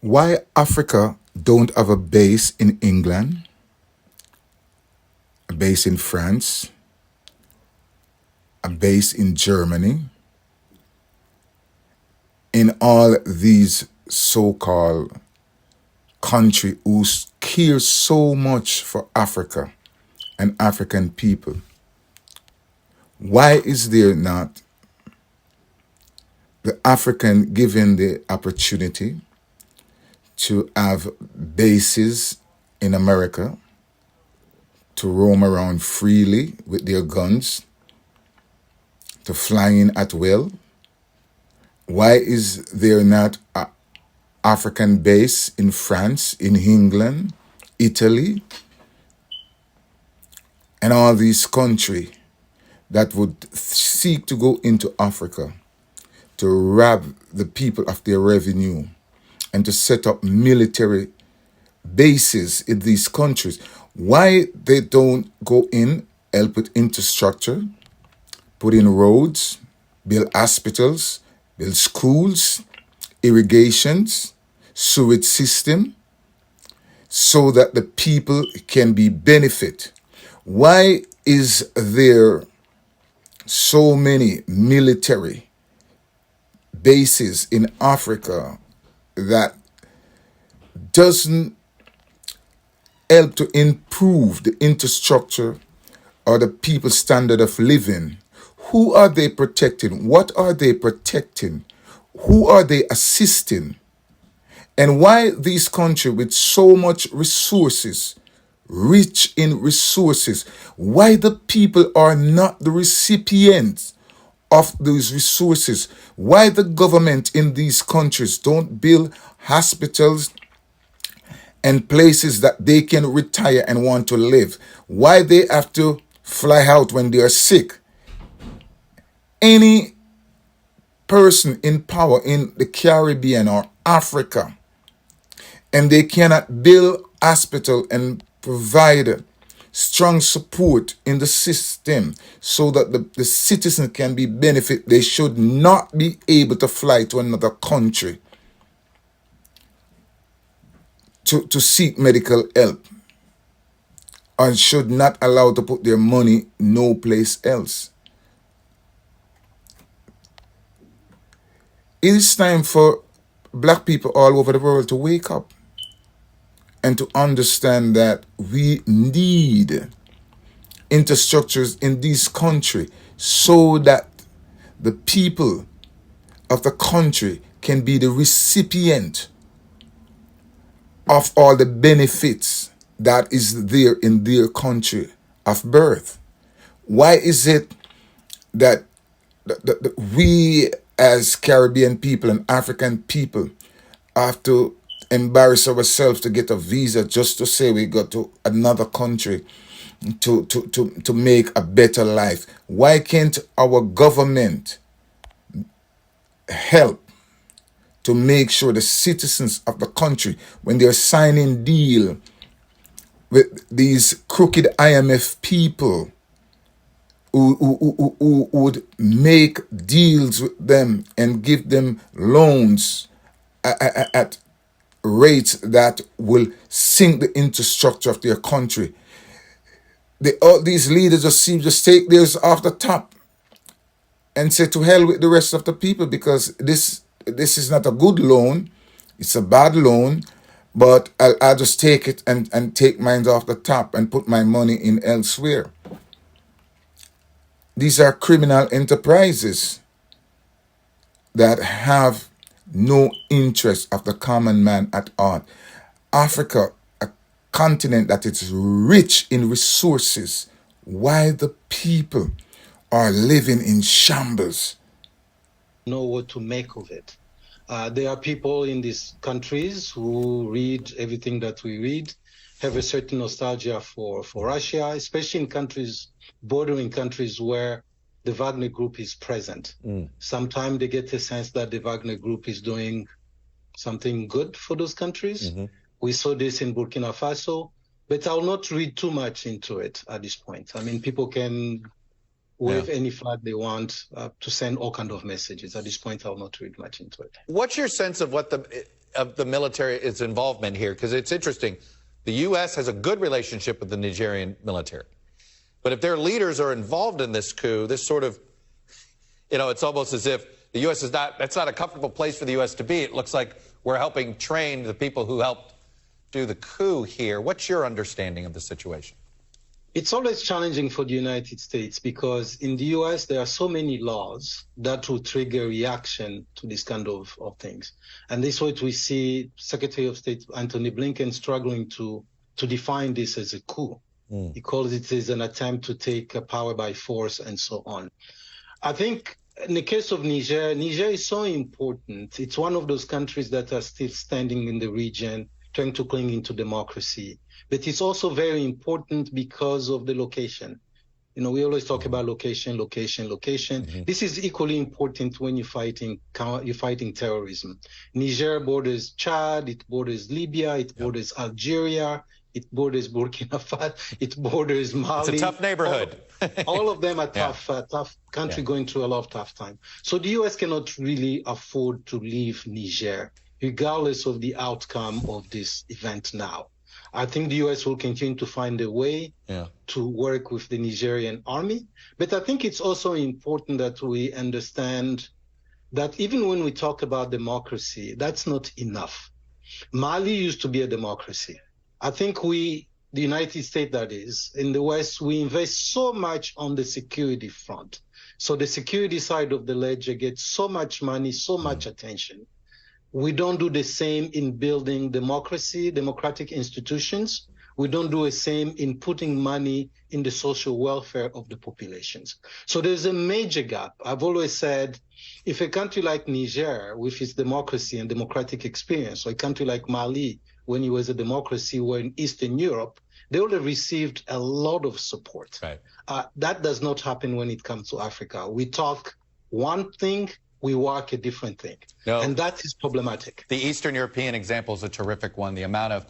Why Africa don't have a base in England, a base in France, a base in Germany, in all these so-called country who care so much for Africa and African people? Why is there not the African given the opportunity to have bases in America, to roam around freely with their guns, to fly in at will? Why is there not an African base in France, in England, Italy, and all these countries that would seek to go into Africa to rob the people of their revenue and to set up military bases in these countries? Why they don't go in, help with infrastructure, put in roads, build hospitals, build schools, irrigations, sewage system, so that the people can be benefit? Why is there so many military bases in Africa that doesn't help to improve the infrastructure or the people's standard of living? Who are they protecting? What are they protecting? Who are they assisting? And why these countries with so much resources, rich in resources, why the people are not the recipients of those resources? Why the government in these countries don't build hospitals and places that they can retire and want to live? Why they have to fly out when they are sick? Any person in power in the Caribbean or Africa, and they cannot build hospital and provide strong support in the system so that the citizen can be benefit, they should not be able to fly to another country to seek medical help, and should not allow to put their money no place else. It is time for black people all over the world to wake up and to understand that we need infrastructures in this country so that the people of the country can be the recipient of all the benefits that is there in their country of birth. Why is it that we as Caribbean people and African people have to embarrass ourselves to get a visa just to say we go to another country to make a better life? Why can't our government help to make sure the citizens of the country, when they're signing deal with these crooked IMF people who would make deals with them and give them loans at rates that will sink the infrastructure of their country, all these leaders just seem to take theirs off the top and say to hell with the rest of the people, because this is not a good loan, it's a bad loan, but I'll just take it and take mine off the top and put my money in elsewhere. These are criminal enterprises that have no interest of the common man at all. Africa, a continent that is rich in resources, why the people are living in shambles? Know what to make of it. There are people in these countries who read everything that we read, have a certain nostalgia for Russia, especially in countries, bordering countries where the Wagner Group is present. Sometimes they get a sense that the Wagner Group is doing something good for those countries. We saw this in Burkina Faso, but I'll not read too much into it at this point. I mean, people can wave any flag they want to send all kinds of messages. At this point, I'll not read much into it. What's your sense of what of the military's involvement here? Because it's interesting. The U.S. has a good relationship with the Nigerian military. But if their leaders are involved in this coup, this sort of, it's almost as if the U.S. that's not a comfortable place for the U.S. to be. It looks like we're helping train the people who helped do the coup here. What's your understanding of the situation? It's always challenging for the United States because in the U.S. there are so many laws that will trigger reaction to this kind of things. And this is what we see Secretary of State Antony Blinken struggling to define this as a coup. He calls it as an attempt to take power by force and so on. I think in the case of Niger, Niger is so important. It's one of those countries that are still standing in the region, trying to cling into democracy. But it's also very important because of the location. We always talk about location. This is equally important when you're fighting terrorism. Niger borders Chad, it borders Libya, it borders Algeria, it borders Burkina Faso, it borders Mali. It's a tough neighborhood. All of them are tough country going through a lot of tough time. So the U.S. cannot really afford to leave Niger, regardless of the outcome of this event now. I think the U.S. will continue to find a way to work with the Nigerian army. But I think it's also important that we understand that even when we talk about democracy, that's not enough. Mali used to be a democracy. I think the United States, that is, in the West, we invest so much on the security front. So the security side of the ledger gets so much money, so much attention. We don't do the same in building democracy, democratic institutions. We don't do the same in putting money in the social welfare of the populations. So there's a major gap. I've always said, if a country like Niger, with its democracy and democratic experience, or a country like Mali, when it was a democracy, were in Eastern Europe, they would have received a lot of support. Right. That does not happen when it comes to Africa. We talk one thing, we work a different thing. No. And that is problematic. The Eastern European example is a terrific one. The amount of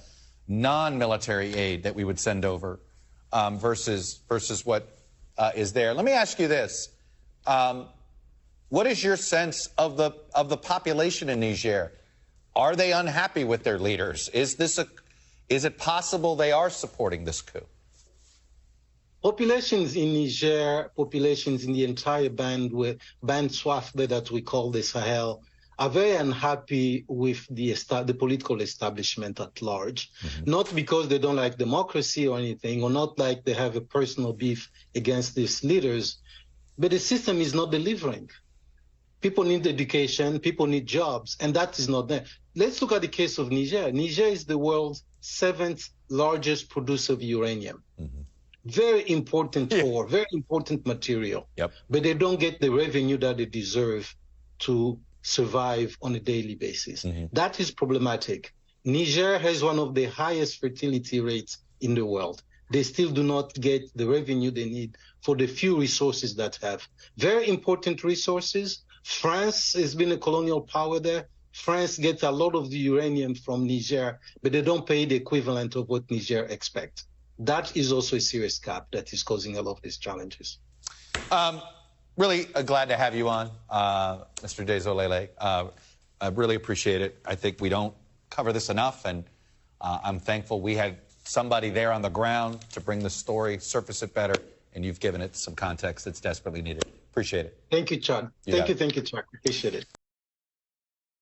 non-military aid that we would send over versus what is there. Let me ask you this. What is your sense of the population in Niger? Are they unhappy with their leaders? Is it possible they are supporting this coup? Populations in Niger, populations in the entire band swath that we call the Sahel, are very unhappy with the political establishment at large. Not because they don't like democracy or anything, or not like they have a personal beef against these leaders, but the system is not delivering. People need education, people need jobs, and that is not there. Let's look at the case of Niger. Niger is the world's 7th largest producer of uranium. Very important ore, very important material. But they don't get the revenue that they deserve to survive on a daily basis. That is problematic. Niger has one of the highest fertility rates in the world. They still do not get the revenue they need for the few resources that have. Very important resources. France has been a colonial power there. France gets a lot of the uranium from Niger, but they don't pay the equivalent of what Niger expects. That is also a serious gap that is causing a lot of these challenges. Really glad to have you on, Mr. Dezolele. I really appreciate it. I think we don't cover this enough, and I'm thankful we had somebody there on the ground to bring the story, surface it better, and you've given it some context that's desperately needed. Appreciate it. Thank you, Chad. Thank you, Chad. Appreciate it.